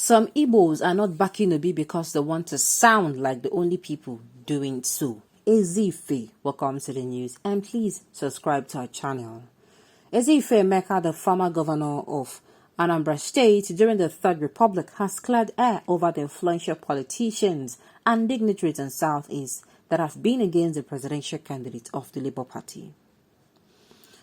Some Igbos are not backing Obi because they want to sound like the only people doing so. Ezife, welcome to the news, and please subscribe to our channel. Ezife Emeka, the former governor of Anambra State during the Third Republic, has cleared air over the influential politicians and dignitaries in Southeast that have been against the presidential candidate of the Labour Party.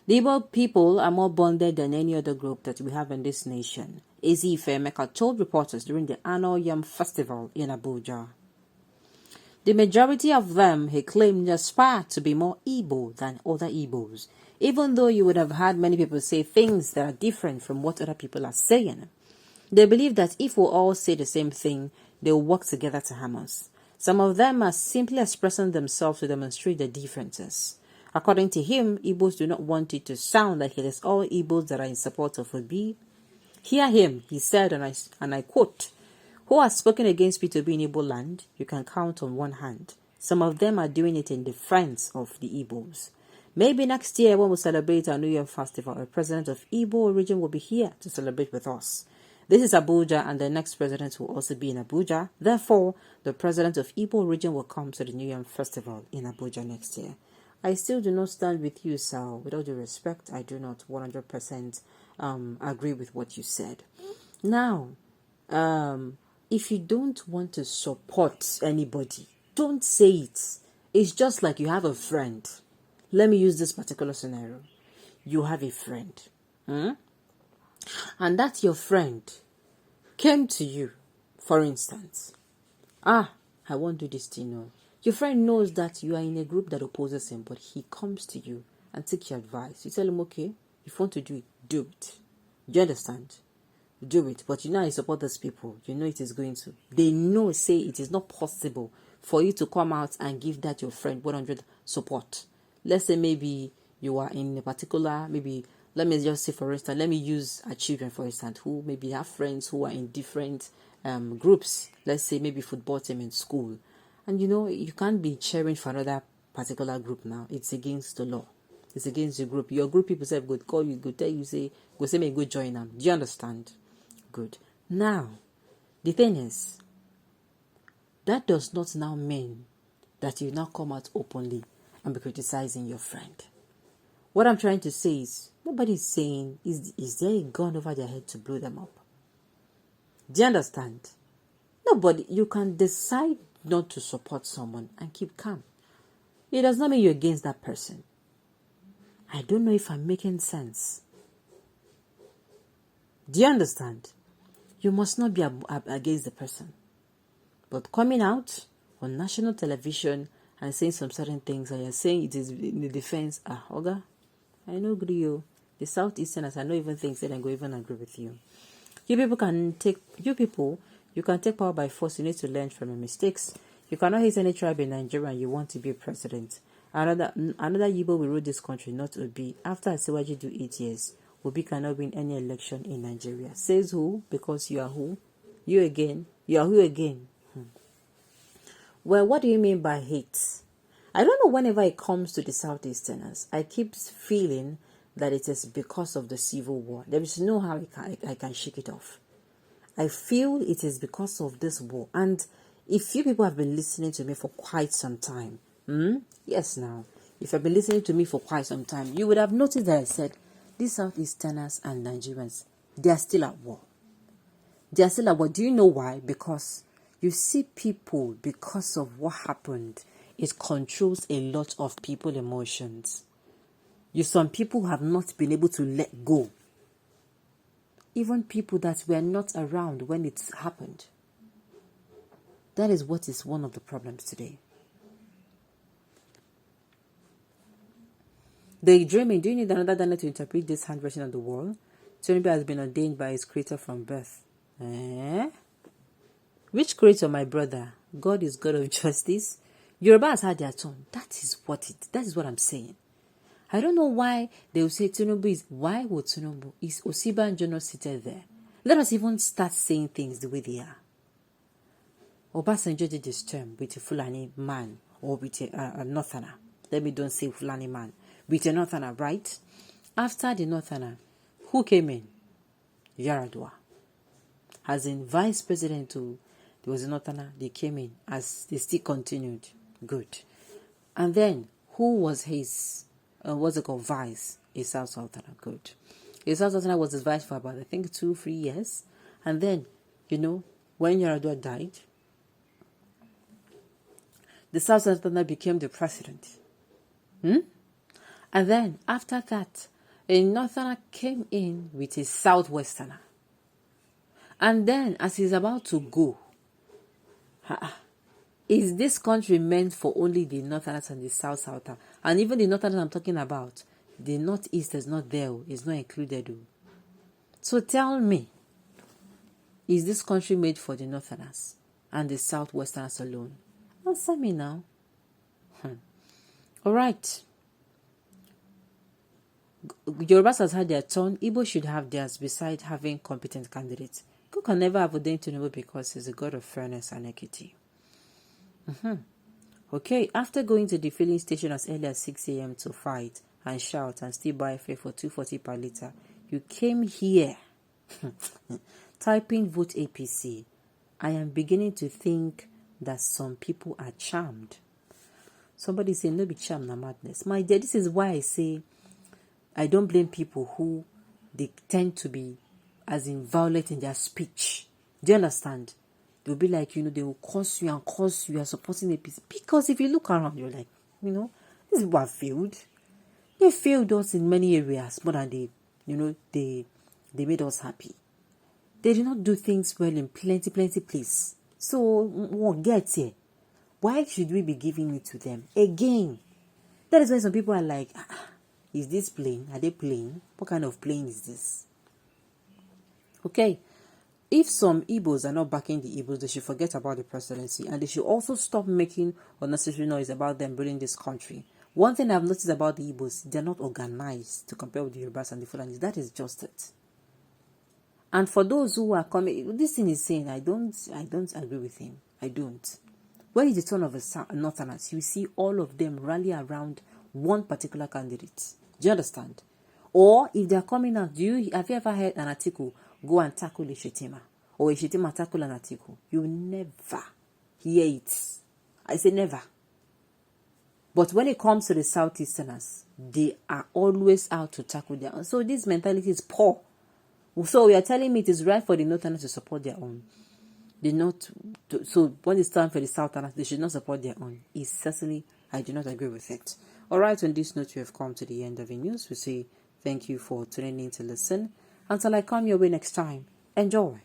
The Igbo people are more bonded than any other group that we have in this nation, Ezife Emeka told reporters during the annual Yam Festival in Abuja. The majority of them, he claimed, aspire to be more Igbo than other Igbos, even though you would have had many people say things that are different from what other people are saying. They believe that if we all say the same thing, they will work together to harm us. Some of them are simply expressing themselves to demonstrate the differences. According to him, Igbos do not want it to sound like it is all Igbos that are in support of Obi. Hear him, he said, and I quote, "Who has spoken against P2B in Igbo land? You can count on one hand. Some of them are doing it in defense of the Igbos. Maybe next year when we celebrate our New Year festival, a president of Igbo region will be here to celebrate with us. This is Abuja, and the next president will also be in Abuja. Therefore, the president of Igbo region will come to the New Year festival in Abuja next year." I still do not stand with you, sir. With all due respect, I do not 100% agree with what you said. Now, if you don't want to support anybody, don't say it. It's just like you have a friend. Let me use this particular scenario. You have a friend. And that your friend came to you, for instance. I won't do this thing now. Your friend knows that you are in a group that opposes him, but he comes to you and takes your advice. You tell him, okay, if you want to do it, do it. Do you understand? Do it. But you know I support those people. You know it is going to. They know, say it is not possible for you to come out and give that your friend 100 support. Let's say maybe you are in a particular, maybe, let me just say for instance, let me use a Chieftain for instance, who maybe have friends who are in different groups. Let's say maybe football team in school. And you know, you can't be cheering for another particular group now. It's against the law. It's against the group. Your group people say, go call you, go tell you, go say, me go join them. Do you understand? Good. Now, the thing is, that does not now mean that you now come out openly and be criticizing your friend. What I'm trying to say is, nobody is saying, is there a gun over their head to blow them up? Do you understand? Nobody, you can decide not to support someone and keep calm. It does not mean you're against that person. I don't know if I'm making sense. Do you understand? You must not be against the person. But coming out on national television and saying some certain things, and you're saying it is in the defense, Oga, I know agree you. The Southeasterners, I know even things that I go even agree with you. You can take power by force. You need to learn from your mistakes. You cannot hate any tribe in Nigeria and you want to be a president. Another Igbo will rule this country, not Obi. After Asiwaju do 8 years, Obi cannot win any election in Nigeria. Says who? Because you are who? You again? You are who again? Well, what do you mean by hate? I don't know, whenever it comes to the Southeasterners, I keep feeling that it is because of the civil war. There is no how I can shake it off. I feel it is because of this war. And if you people have been listening to me for quite some time, yes now, if you've been listening to me for quite some time, you would have noticed that I said, these Southeasterners and Nigerians, they are still at war. They are still at war. Do you know why? Because you see people, because of what happened, it controls a lot of people's emotions. Some people have not been able to let go. Even people that were not around when it happened. That is what is one of the problems today. Daydreaming. Do you need another Daniel to interpret this handwriting on the wall? Tinubu has been ordained by his creator from birth. Which creator, my brother? God is God of justice. Yoruba has had their turn. That is what I'm saying. I don't know why they will say Tinubu is. Why would Tinubu? Is Osibanjo not seated there? Let us even start saying things the way they are. Obasanjo did this term with a Fulani man or with a Northerner. Let me don't say Fulani man. With a Northerner, right? After the Northerner, who came in? Yaradua. as in vice president too. There was a northerner, they came in as they still continued. Good. And then who was his what's it called, vice? A South Southerner. Good. A South Southerner was his vice for about, I think, 2-3 years. And then, when Yaradua died, the South Southerner became the president. And then after that, a northerner came in with a southwesterner. And then as he's about to go, is this country meant for only the northerners and the southerners? And even the northerners I'm talking about, the northeast is not there, is not included. So tell me, is this country made for the northerners and the southwesterners alone? Answer me now. All right. Yorubas has had their turn. Igbo should have theirs besides having competent candidates. God can never have ordained Tinubu because he's a God of fairness and equity. Okay, after going to the filling station as early as 6 a.m. to fight and shout and still buy fare for 240 per litre, you came here typing vote APC. I am beginning to think that some people are charmed. Somebody saying, no be charmed, na madness. My dear, this is why I say I don't blame people who they tend to be as in violent in their speech. Do you understand? They'll be like, they will curse you and curse you are supporting APC. Because if you look around, you're like, these people have failed. They failed us in many areas more than they made us happy. They did not do things well in plenty places. So, what gets here? Why should we be giving it to them? Again, that is why some people are like, is this playing? Are they playing? What kind of playing is this? Okay. If some Igbos are not backing the Igbos, they should forget about the presidency and they should also stop making unnecessary noise about them building this country. One thing I've noticed about the Igbos, they're not organized to compare with the Yorubas and the Fulanis. That is just it. And for those who are coming, this thing is saying, I don't agree with him. I don't. When it's the turn of a northerners, you see all of them rally around one particular candidate. Do you understand? Or if they are coming out, have you ever heard an article go and tackle a Shetima? Or a Shetima tackle an article? You never hear it. I say never. But when it comes to the Southeasterners, they are always out to tackle their own. So this mentality is poor. So you are telling me it is right for the Northerners to support their own. So when it's time for the Southerners, they should not support their own. Certainly, I do not agree with it. All right, on this note, we have come to the end of the news. We say thank you for tuning in to listen. Until I come your way next time, enjoy.